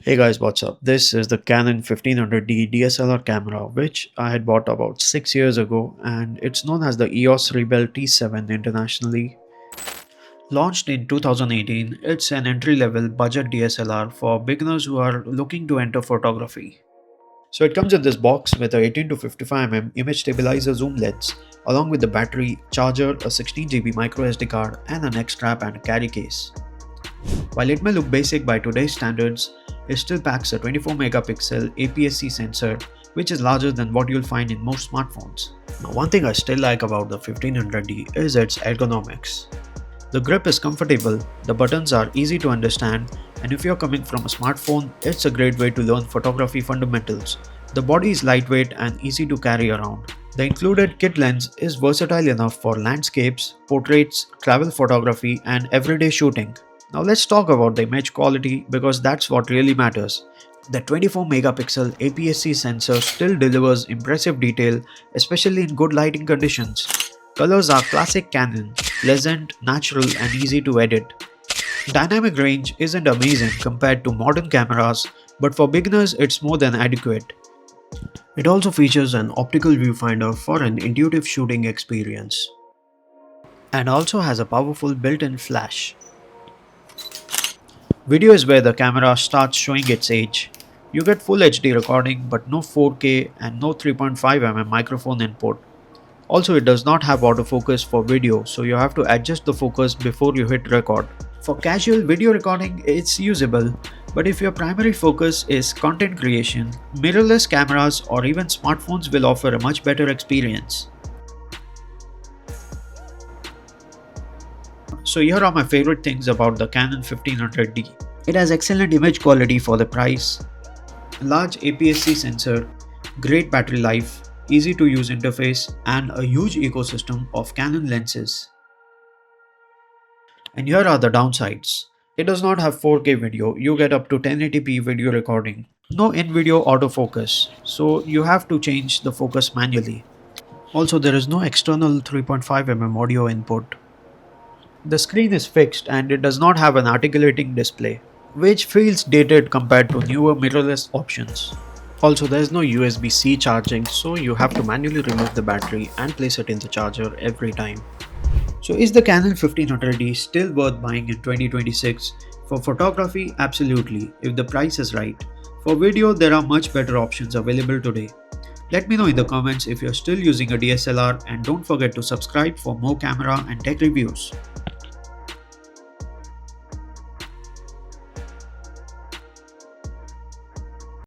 Hey guys, what's up? This is the Canon 1500D DSLR camera, which I had bought about 6 years ago, and it's known as the EOS Rebel T7 internationally. Launched in 2018, it's an entry-level budget DSLR for beginners who are looking to enter photography. So it comes in this box with a 18 to 55 mm image stabilizer zoom lens, along with the battery, charger, a 16 GB micro SD card, and a neck strap and a carry case. While it may look basic by today's standards, it still packs a 24 megapixel APS-C sensor, which is larger than what you'll find in most smartphones. Now, one thing I still like about the 1500D is its ergonomics. The grip is comfortable, the buttons are easy to understand, and if you're coming from a smartphone, it's a great way to learn photography fundamentals. The body is lightweight and easy to carry around. The included kit lens is versatile enough for landscapes, portraits, travel photography, and everyday shooting. Now let's talk about the image quality because that's what really matters. The 24 megapixel APS-C sensor still delivers impressive detail, especially in good lighting conditions. Colors are classic Canon, pleasant, natural, and easy to edit. Dynamic range isn't amazing compared to modern cameras, but for beginners it's more than adequate. It also features an optical viewfinder for an intuitive shooting experience, and also has a powerful built-in flash. Video is where the camera starts showing its age. You get full HD recording but no 4K and no 3.5 mm microphone input. Also, it does not have autofocus for video, so you have to adjust the focus before you hit record. For casual video recording, it's usable, but if your primary focus is content creation, mirrorless cameras or even smartphones will offer a much better experience. So here are my favorite things about the Canon 1500D. It has excellent image quality for the price, large APS-C sensor, great battery life, easy to use interface, and a huge ecosystem of Canon lenses. And here are the downsides. It does not have 4K video, you get up to 1080p video recording. No in-video autofocus, so you have to change the focus manually. Also, there is no external 3.5 mm audio input. The screen is fixed and it does not have an articulating display, which feels dated compared to newer mirrorless options. Also, there is no USB-C charging, so you have to manually remove the battery and place it in the charger every time. So is the Canon 1500D still worth buying in 2026? For photography, absolutely, if the price is right. For video, there are much better options available today. Let me know in the comments if you're still using a DSLR, and don't forget to subscribe for more camera and tech reviews.